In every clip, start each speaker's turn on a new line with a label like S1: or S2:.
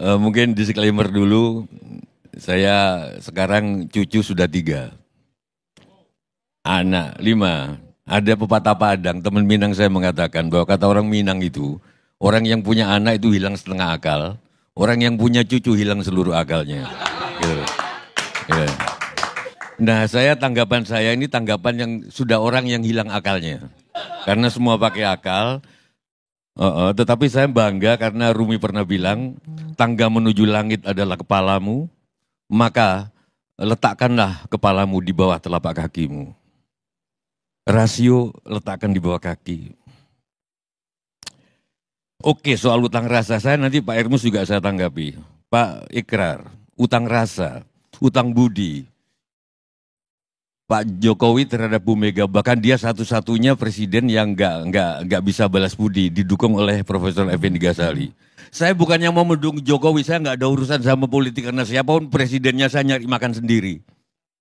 S1: Mungkin disclaimer dulu, saya sekarang cucu sudah 3, anak 5. Ada pepatah Padang, teman Minang saya mengatakan bahwa kata orang Minang itu, orang yang punya anak itu hilang setengah akal, orang yang punya cucu hilang seluruh akalnya. Gitu. Ya. Nah, tanggapan saya ini tanggapan yang sudah orang yang hilang akalnya. Karena semua pakai akal, tetapi saya bangga karena Rumi pernah bilang, tangga menuju langit adalah kepalamu, maka letakkanlah kepalamu di bawah telapak kakimu. Rasio letakkan di bawah kaki. Oke, soal utang rasa, saya nanti Pak Ermus juga saya tanggapi. Pak Ikrar, utang rasa, utang budi. Pak Jokowi terhadap Bu Mega, bahkan dia satu-satunya presiden yang nggak bisa balas budi, didukung oleh Profesor Effendi Ghazali. Saya bukannya mau mendukung Jokowi, saya nggak ada urusan sama politik karena siapapun presidennya saya nyari makan sendiri.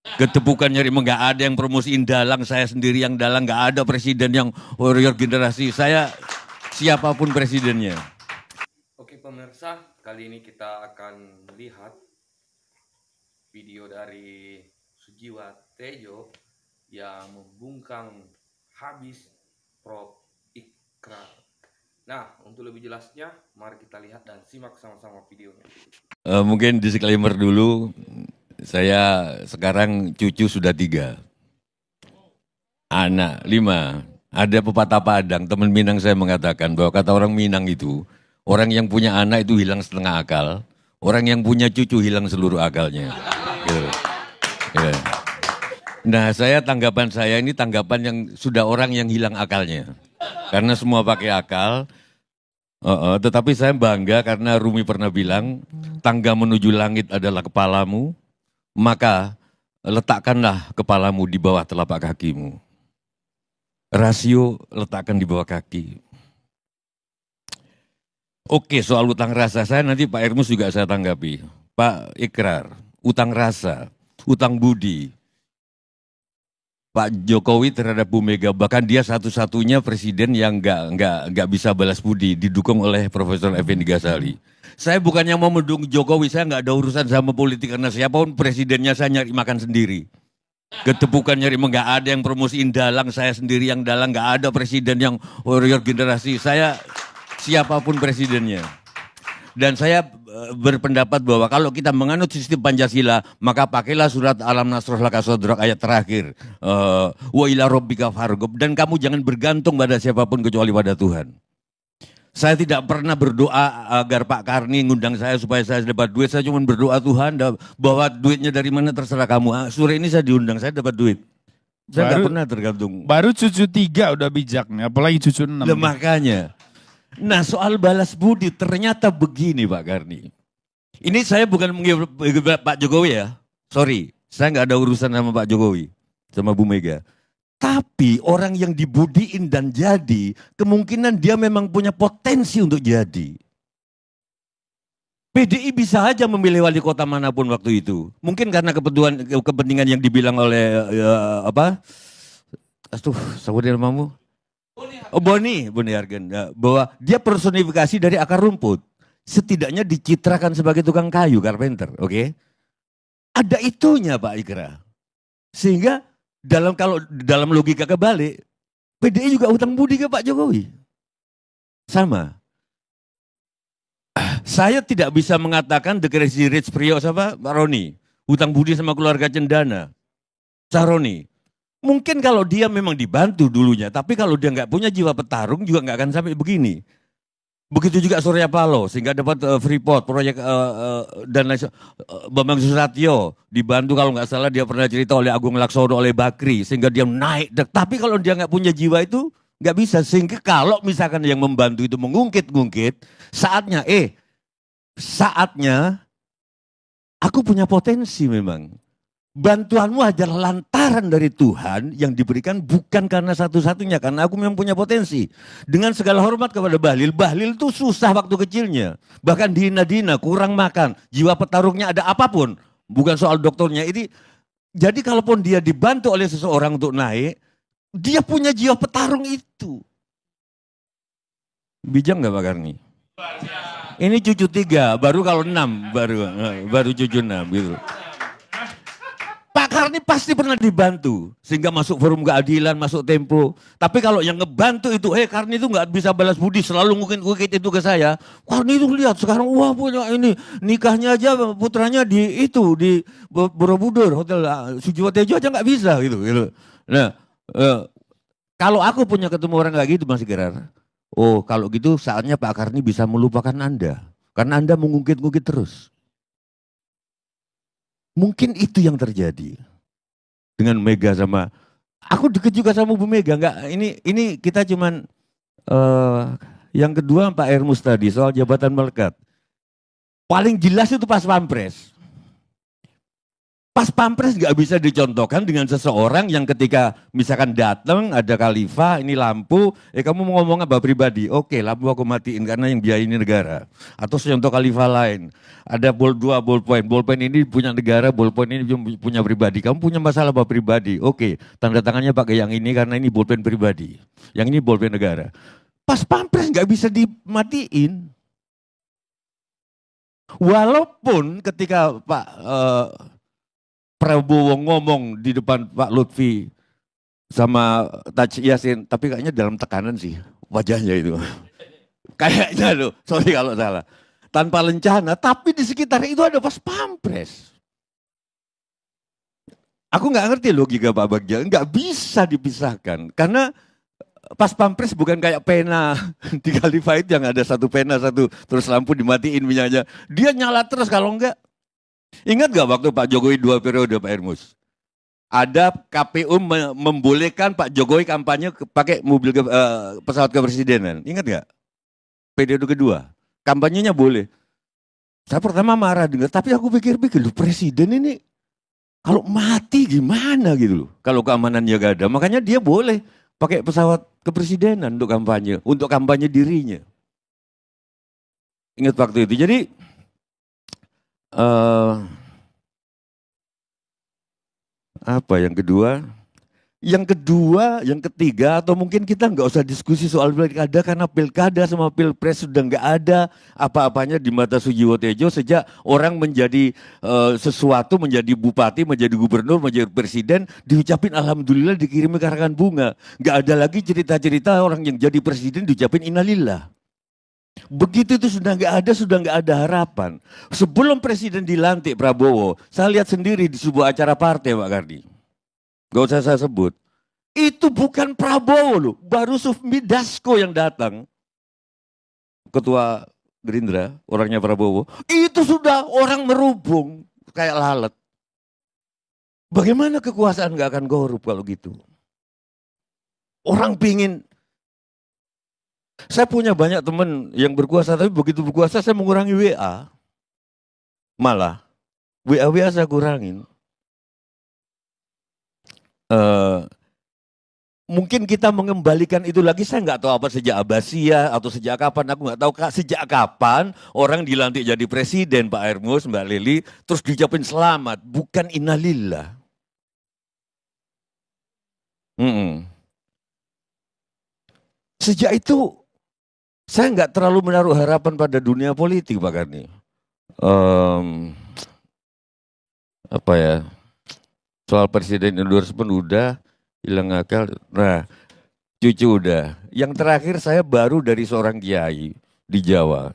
S1: Ketepukan nyari nggak ada yang promosiin dalang, saya sendiri yang dalang, nggak ada presiden yang warrior generasi. Saya siapapun presidennya.
S2: Oke pemirsa, kali ini kita akan melihat video dari Sujiwo Tejo yang membungkam habis Prof. Ikrar. Nah, untuk lebih jelasnya, mari kita lihat dan simak sama-sama videonya.
S1: Mungkin disclaimer dulu, saya sekarang cucu sudah 3, anak 5. Ada pepatah Padang, teman Minang saya mengatakan bahwa kata orang Minang itu, orang yang punya anak itu hilang setengah akal, orang yang punya cucu hilang seluruh akalnya. Gitu. Ya. Nah, tanggapan saya ini tanggapan yang sudah orang yang hilang akalnya. Karena semua pakai akal, tetapi saya bangga karena Rumi pernah bilang, tangga menuju langit adalah kepalamu, maka letakkanlah kepalamu di bawah telapak kakimu. Rasio letakkan di bawah kaki. Oke, soal utang rasa, saya nanti Pak Ermus juga saya tanggapi. Pak Ikrar, utang rasa, utang budi. Pak Jokowi terhadap Bu Mega, bahkan dia satu-satunya presiden yang nggak bisa balas budi, didukung oleh Profesor Effendi Ghazali. Saya bukannya mau mendukung Jokowi, saya nggak ada urusan sama politik karena siapapun presidennya saya nyari makan sendiri. Ketepukan nyari nggak ada yang promosiin dalang, saya sendiri yang dalang, nggak ada presiden yang warrior generasi. Saya siapapun presidennya. Dan saya berpendapat bahwa kalau kita menganut sistem Pancasila, maka pakailah surat Alam Nasroh Laka Sodrok ayat terakhir. Wa ila rabbika farghab, dan kamu jangan bergantung pada siapapun kecuali pada Tuhan. Saya tidak pernah berdoa agar Pak Karni ngundang saya supaya saya dapat duit. Saya cuma berdoa Tuhan, bahwa duitnya dari mana terserah kamu. Sore ini saya diundang, saya dapat duit. Saya nggak pernah tergantung.
S3: Baru cucu 3 udah bijak nih, apalagi cucu 6.
S1: Makanya. Nah, soal balas budi ternyata begini Pak Karni. Ini saya bukan menghibur Pak Jokowi ya. Sorry, saya nggak ada urusan sama Pak Jokowi, sama Bu Mega. Tapi orang yang dibudiin dan jadi, kemungkinan dia memang punya potensi untuk jadi. PDI bisa aja memilih wali kota manapun waktu itu. Mungkin karena kepentingan yang dibilang oleh saudara namamu? Boni Hargen, bahwa dia personifikasi dari akar rumput. Setidaknya dicitrakan sebagai tukang kayu, carpenter, oke? Ada itunya Pak Ikra. Sehingga kalau dalam logika kebalik, PDI juga utang budi ke Pak Jokowi. Sama. Saya tidak bisa mengatakan the crazy rich Priok sama Pak Roni. Utang budi sama keluarga Cendana. Saroni. Mungkin kalau dia memang dibantu dulunya, tapi kalau dia nggak punya jiwa petarung juga nggak akan sampai begini. Begitu juga Surya Paloh, sehingga dapat Freeport, proyek dan Bambang Susatyo dibantu kalau nggak salah dia pernah cerita oleh Agung Laksono, oleh Bakri, sehingga dia naik. Tapi kalau dia nggak punya jiwa itu nggak bisa. Sehingga kalau misalkan yang membantu itu mengungkit-ungkit, saatnya aku punya potensi memang. Bantuanmu adalah lantaran dari Tuhan yang diberikan, bukan karena satu-satunya, karena aku memang punya potensi. Dengan segala hormat kepada Bahlil itu susah waktu kecilnya. Bahkan dihina-dina, kurang makan, jiwa petarungnya ada apapun. Bukan soal dokternya. Jadi kalaupun dia dibantu oleh seseorang untuk naik, dia punya jiwa petarung itu. Bijak nggak Pak Karni? Ini cucu 3, baru kalau 6, baru cucu 6 gitu. Pak Karni pasti pernah dibantu, sehingga masuk forum keadilan, masuk Tempo. Tapi kalau yang ngebantu itu, Karni itu nggak bisa balas budi, selalu ngukit itu ke saya. Karni itu lihat sekarang, wah punya ini, nikahnya aja putranya di Borobudur, Hotel Sujiwo Tejo aja nggak bisa gitu. Nah, kalau aku punya ketemu orang kayak gitu Mas Gerar, oh kalau gitu saatnya Pak Karni bisa melupakan Anda. Karena Anda mengungkit-ungkit terus. Mungkin itu yang terjadi dengan Mega sama aku deket juga sama Bu Mega. Enggak, ini kita cuman yang kedua Pak Ermus tadi soal jabatan melekat. Paling jelas itu pas Pampres. Pas Pampres nggak bisa dicontohkan dengan seseorang yang ketika misalkan datang ada khalifah, ini lampu, kamu mau ngomong apa pribadi? Oke, lampu aku matiin karena yang biaya ini negara. Atau contoh khalifah lain, ada ballpoint ini punya negara, ballpoint ini punya pribadi. Kamu punya masalah apa pribadi? Oke, tanda tangannya pakai yang ini karena ini ballpoint pribadi, yang ini ballpoint negara. Pas Pampres nggak bisa dimatiin. Walaupun ketika Pak Prabowo ngomong di depan Pak Lutfi sama Taj Yasin, tapi kayaknya dalam tekanan sih wajahnya itu. Kayaknya loh, sorry kalau salah. Tanpa lencana, tapi di sekitar itu ada pas Pampres. Aku nggak ngerti logika Pak Bagja, nggak bisa dipisahkan. Karena pas Pampres bukan kayak pena di Khalifah itu yang ada satu pena, satu terus lampu dimatiin minyaknya. Dia nyala terus kalau enggak. Ingat gak waktu Pak Jokowi 2 periode Pak Ermus? Ada KPU membolehkan Pak Jokowi kampanye pakai mobil pesawat kepresidenan. Ingat gak? Periode kedua. Kampanyenya boleh. Saya pertama marah dengar, tapi aku pikir-pikir, loh presiden ini kalau mati gimana gitu loh. Kalau keamanannya gak ada. Makanya dia boleh pakai pesawat kepresidenan untuk kampanye dirinya. Ingat waktu itu. Jadi apa yang kedua? Yang ketiga, atau mungkin kita nggak usah diskusi soal pilkada karena pilkada sama pilpres sudah nggak ada apa-apanya di mata Sujiwo Tejo sejak orang menjadi sesuatu, menjadi bupati, menjadi gubernur, menjadi presiden, diucapin alhamdulillah, dikirimi karangan bunga. Nggak ada lagi cerita-cerita orang yang jadi presiden diucapin innalillah. Begitu itu sudah nggak ada harapan. Sebelum presiden dilantik Prabowo, saya lihat sendiri di sebuah acara partai Pak Kardi. Gak usah saya sebut. Itu bukan Prabowo loh, baru Sufmi Dasko yang datang. Ketua Gerindra, orangnya Prabowo. Itu sudah orang merubung kayak lalat. Bagaimana kekuasaan gak akan korup kalau gitu? Orang pingin. Saya punya banyak teman yang berkuasa, tapi begitu berkuasa saya mengurangi WA. Malah, WA saya kurangin. Mungkin kita mengembalikan itu lagi, saya nggak tahu apa sejak Abbasiyah atau sejak kapan, aku nggak tahu sejak kapan orang dilantik jadi presiden Pak Ermus, Mbak Lili, terus diucapin selamat, bukan innalillah. Sejak itu, saya nggak terlalu menaruh harapan pada dunia politik Pak Karni. Apa ya, soal presiden endorsement udah, hilang akal. Nah, cucu udah. Yang terakhir saya baru dari seorang kiai di Jawa.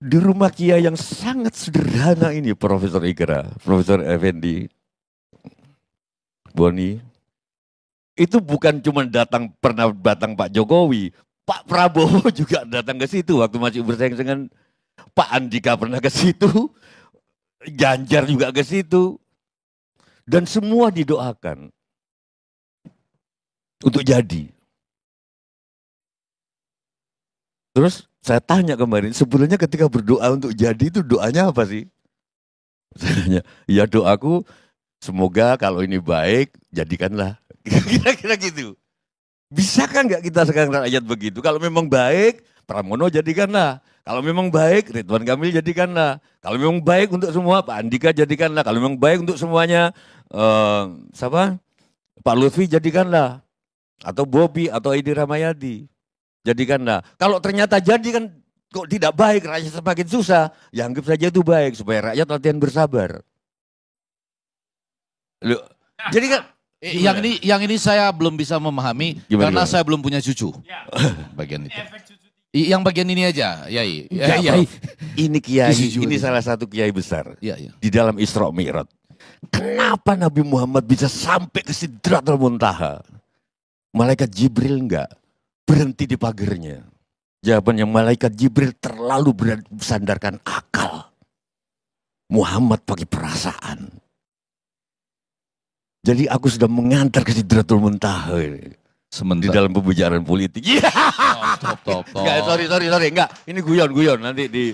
S1: Di rumah kiai yang sangat sederhana ini, Profesor Ikra, Profesor Effendi, Boni. Itu bukan cuma pernah datang Pak Jokowi, Pak Prabowo juga datang ke situ waktu masih bersaing dengan Pak Andika, pernah ke situ, Ganjar juga ke situ, dan semua didoakan untuk jadi. Terus saya tanya kemarin, sebenarnya ketika berdoa untuk jadi itu doanya apa sih? Saya tanya, ya doaku semoga kalau ini baik, jadikanlah. Kira-kira gitu. Bisakah nggak kita sekarang rakyat begitu? Kalau memang baik, Pramono jadikanlah. Kalau memang baik, Ridwan Kamil jadikanlah. Kalau memang baik untuk semua, Pak Andika jadikanlah. Kalau memang baik untuk semuanya, Pak Lutfi jadikanlah. Atau Bobi, atau Edi Ramayadi. Jadikanlah. Kalau ternyata jadi kan kok tidak baik, rakyat semakin susah. Ya anggap saja itu baik supaya rakyat latihan bersabar. Loh, jadi kan
S4: Yang ini saya belum bisa memahami karena saya belum punya cucu. Bagian itu. Yang bagian ini aja, Yai. Yai.
S1: Ini kiai, ini salah satu kiai besar di dalam Isra Mi'raj. Kenapa Nabi Muhammad bisa sampai ke Sidratul Muntaha? Malaikat Jibril enggak berhenti di pagernya. Jawabannya malaikat Jibril terlalu bersandarkan akal. Muhammad pakai perasaan. Jadi aku sudah mengantar ke Sidratul Muntaha ini. Di dalam pembicaraan politik.
S4: Top.
S1: Enggak, sorry. Enggak, ini guyon nanti di